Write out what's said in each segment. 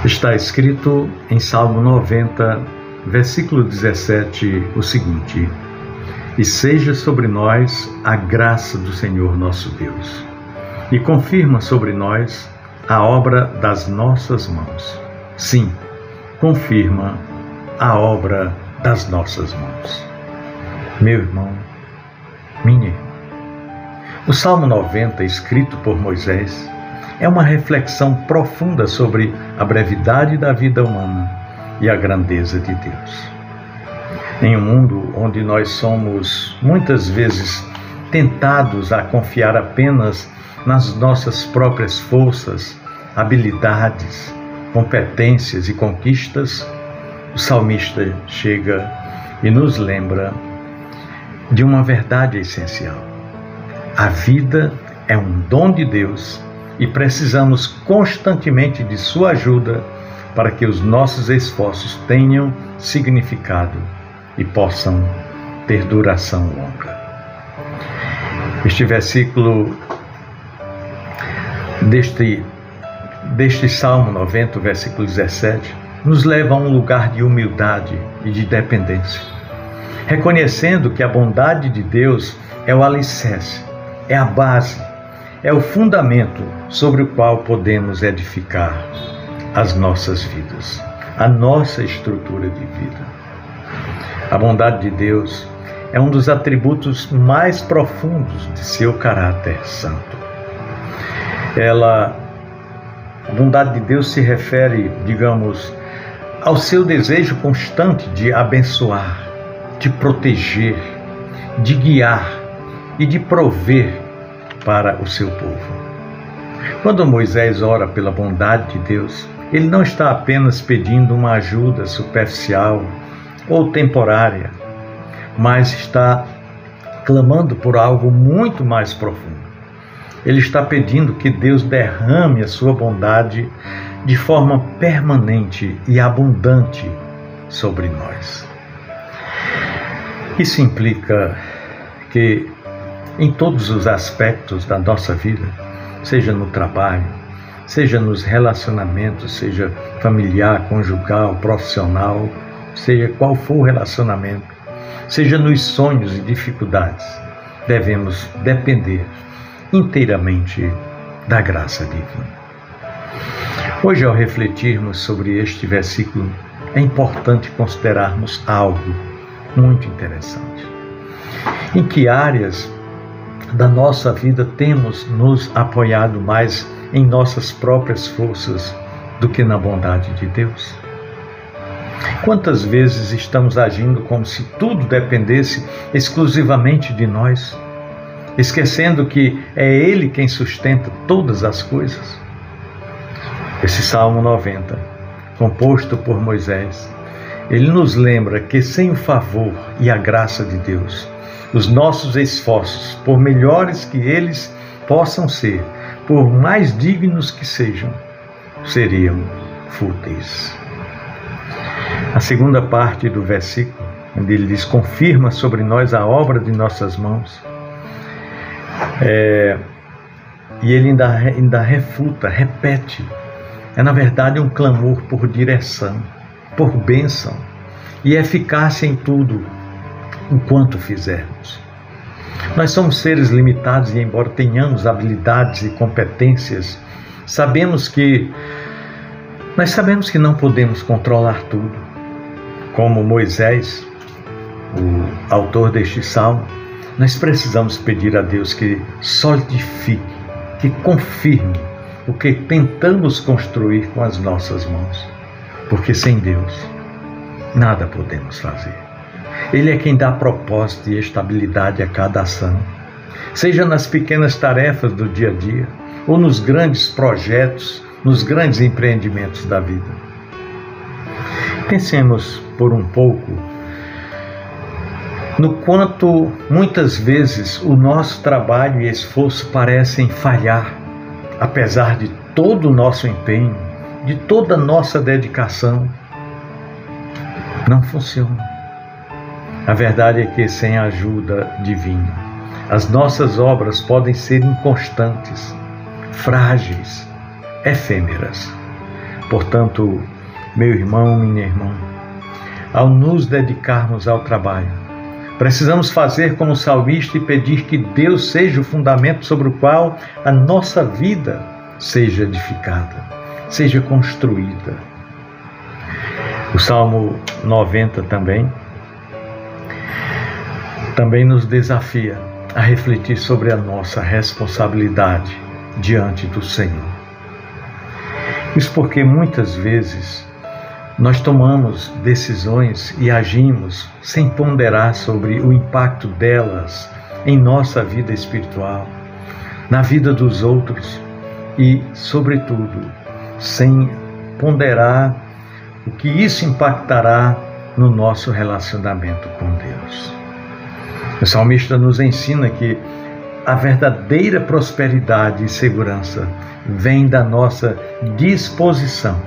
Está escrito em Salmo 90, versículo 17, o seguinte: E seja sobre nós a graça do Senhor nosso Deus, e confirma sobre nós a obra das nossas mãos. Sim, confirma a obra das nossas mãos. Meu irmão, minha irmã, o Salmo 90, escrito por Moisés, é uma reflexão profunda sobre a brevidade da vida humana e a grandeza de Deus. Em um mundo onde nós somos muitas vezes tentados a confiar apenas nas nossas próprias forças, habilidades, competências e conquistas, o salmista chega e nos lembra de uma verdade essencial. A vida é um dom de Deus e precisamos constantemente de sua ajuda para que os nossos esforços tenham significado e possam ter duração longa. Este versículo deste Salmo 90, versículo 17, nos leva a um lugar de humildade e de dependência, reconhecendo que a bondade de Deus é o alicerce, é a base, é o fundamento sobre o qual podemos edificar as nossas vidas, a nossa estrutura de vida. A bondade de Deus é um dos atributos mais profundos de seu caráter santo. A bondade de Deus se refere, digamos, ao seu desejo constante de abençoar, de proteger, de guiar e de prover para o seu povo. Quando Moisés ora pela bondade de Deus, ele não está apenas pedindo uma ajuda superficial ou temporária, mas está clamando por algo muito mais profundo. Ele está pedindo que Deus derrame a sua bondade de forma permanente e abundante sobre nós. Isso implica que em todos os aspectos da nossa vida, seja no trabalho, seja nos relacionamentos, seja familiar, conjugal, profissional, seja qual for o relacionamento, seja nos sonhos e dificuldades, devemos depender inteiramente da graça divina. Hoje, ao refletirmos sobre este versículo, é importante considerarmos algo muito interessante. Em que áreas da nossa vida temos nos apoiado mais em nossas próprias forças do que na bondade de Deus? Quantas vezes estamos agindo como se tudo dependesse exclusivamente de nós, esquecendo que é Ele quem sustenta todas as coisas? Esse Salmo 90, composto por Moisés, ele nos lembra que sem o favor e a graça de Deus, os nossos esforços, por melhores que eles possam ser, por mais dignos que sejam, seriam fúteis. A segunda parte do versículo, onde ele diz: confirma sobre nós a obra de nossas mãos, e ele ainda refuta, repete. É na verdade um clamor por direção, por bênção e eficácia em tudo enquanto fizermos. Nós somos seres limitados e, embora tenhamos habilidades e competências, nós sabemos que não podemos controlar tudo. Como Moisés, o autor deste salmo, nós precisamos pedir a Deus que solidifique, que confirme o que tentamos construir com as nossas mãos, porque sem Deus nada podemos fazer. Ele é quem dá propósito e estabilidade a cada ação, seja nas pequenas tarefas do dia a dia ou nos grandes projetos, nos grandes empreendimentos da vida. Pensemos por um pouco no quanto muitas vezes o nosso trabalho e esforço parecem falhar, apesar de todo o nosso empenho, de toda a nossa dedicação. Não funciona. A verdade é que sem a ajuda divina, as nossas obras podem ser inconstantes, frágeis, efêmeras. Portanto, meu irmão, minha irmã, ao nos dedicarmos ao trabalho, precisamos fazer como o salmista e pedir que Deus seja o fundamento sobre o qual a nossa vida seja edificada, seja construída. O Salmo 90 também nos desafia a refletir sobre a nossa responsabilidade diante do Senhor. Isso porque muitas vezes nós tomamos decisões e agimos sem ponderar sobre o impacto delas em nossa vida espiritual, na vida dos outros e, sobretudo, sem ponderar o que isso impactará no nosso relacionamento com Deus. O salmista nos ensina que a verdadeira prosperidade e segurança vem da nossa disposição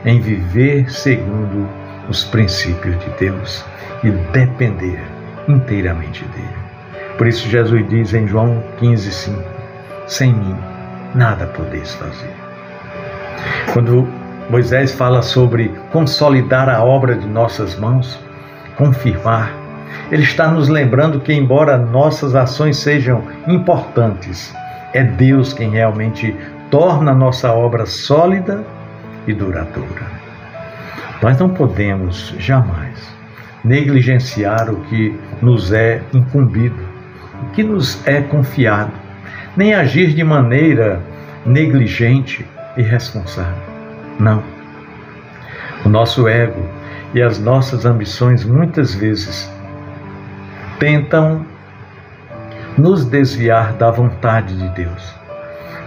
em viver segundo os princípios de Deus e depender inteiramente dele. Por isso Jesus diz em João 15:5, sem mim nada podeis fazer. Quando Moisés fala sobre consolidar a obra de nossas mãos, confirmar, ele está nos lembrando que, embora nossas ações sejam importantes, é Deus quem realmente torna a nossa obra sólida e duradoura. Nós não podemos jamais negligenciar o que nos é incumbido, o que nos é confiado, nem agir de maneira negligente e irresponsável. Não. O nosso ego e as nossas ambições muitas vezes tentam nos desviar da vontade de Deus,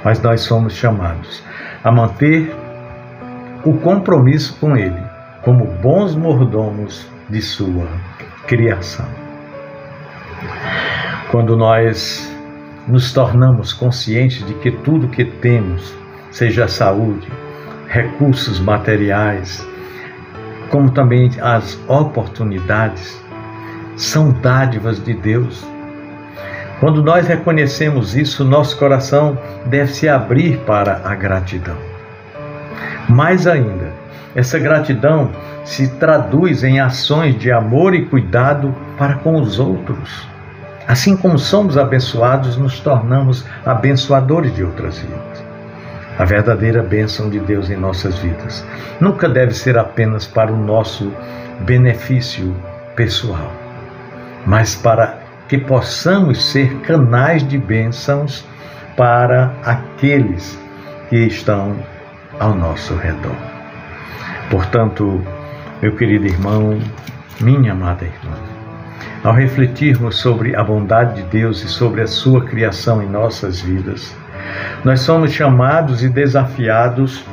mas nós somos chamados a manter o compromisso com Ele, como bons mordomos de sua criação. Quando nós nos tornamos conscientes de que tudo que temos, seja saúde, recursos materiais, como também as oportunidades, são dádivas de Deus. Quando nós reconhecemos isso, nosso coração deve se abrir para a gratidão. Mais ainda, essa gratidão se traduz em ações de amor e cuidado para com os outros. Assim como somos abençoados, nos tornamos abençoadores de outras vidas. A verdadeira bênção de Deus em nossas vidas nunca deve ser apenas para o nosso benefício pessoal, mas para que possamos ser canais de bênçãos para aqueles que estão ao nosso redor. Portanto, meu querido irmão, minha amada irmã, ao refletirmos sobre a bondade de Deus e sobre a sua criação em nossas vidas, nós somos chamados e desafiados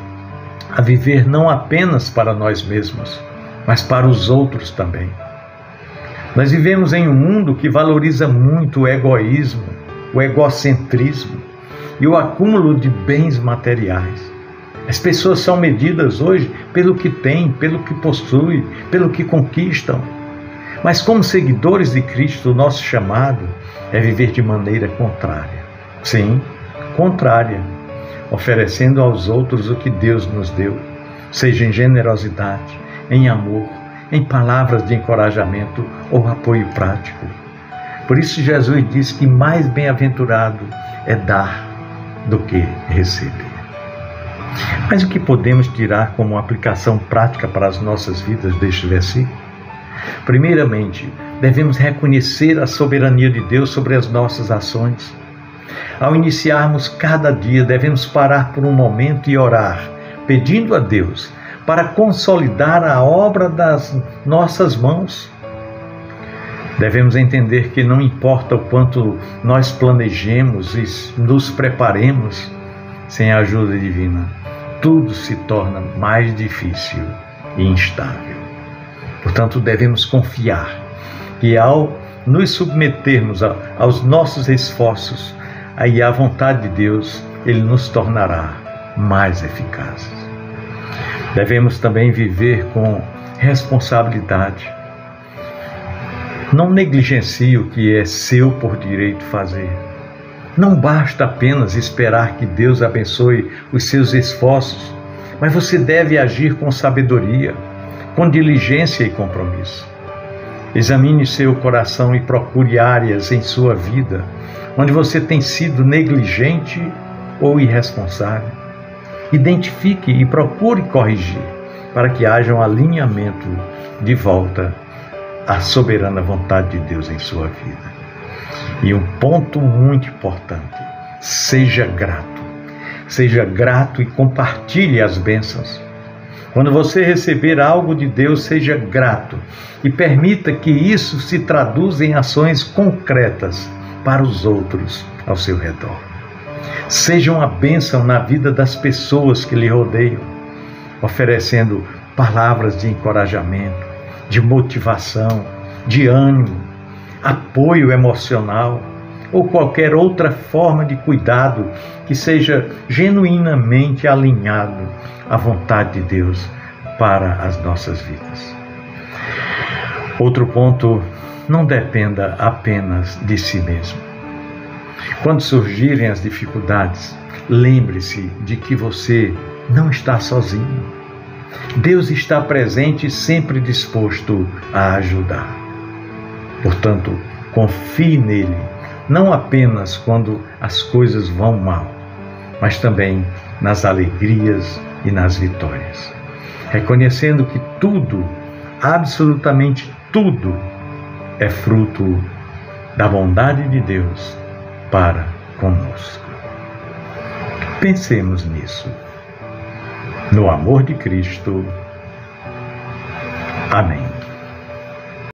a viver não apenas para nós mesmos, mas para os outros também. Nós vivemos em um mundo que valoriza muito o egoísmo, o egocentrismo e o acúmulo de bens materiais. As pessoas são medidas hoje pelo que têm, pelo que possuem, pelo que conquistam. Mas como seguidores de Cristo, o nosso chamado é viver de maneira contrária. Sim, contrária, oferecendo aos outros o que Deus nos deu, seja em generosidade, em amor, em palavras de encorajamento ou apoio prático. Por isso Jesus diz que mais bem-aventurado é dar do que receber. Mas o que podemos tirar como aplicação prática para as nossas vidas deste versículo? Primeiramente, devemos reconhecer a soberania de Deus sobre as nossas ações. Ao iniciarmos cada dia, devemos parar por um momento e orar, pedindo a Deus para consolidar a obra das nossas mãos. Devemos entender que não importa o quanto nós planejemos e nos preparemos, sem a ajuda divina, tudo se torna mais difícil e instável. Portanto, devemos confiar que ao nos submetermos aos nossos esforços e à vontade de Deus, Ele nos tornará mais eficazes. Devemos também viver com responsabilidade. Não negligencie o que é seu por direito fazer. Não basta apenas esperar que Deus abençoe os seus esforços, Mas você deve agir com sabedoria, com diligência e compromisso. Examine seu coração e procure áreas em sua vida onde você tem sido negligente ou irresponsável. Identifique e procure corrigir para que haja um alinhamento de volta à soberana vontade de Deus em sua vida. E um ponto muito importante: seja grato. Seja grato e compartilhe as bênçãos. Quando você receber algo de Deus, seja grato e permita que isso se traduza em ações concretas para os outros ao seu redor. Seja uma bênção na vida das pessoas que lhe rodeiam, oferecendo palavras de encorajamento, de motivação, de ânimo, apoio emocional ou qualquer outra forma de cuidado que seja genuinamente alinhado à vontade de Deus para as nossas vidas. Outro ponto: não dependa apenas de si mesmo. Quando surgirem as dificuldades, lembre-se de que você não está sozinho. Deus está presente e sempre disposto a ajudar. Portanto, confie nele, não apenas quando as coisas vão mal, mas também nas alegrias e nas vitórias. Reconhecendo que tudo, absolutamente tudo, é fruto da bondade de Deus para conosco. Pensemos nisso. No amor de Cristo. Amém.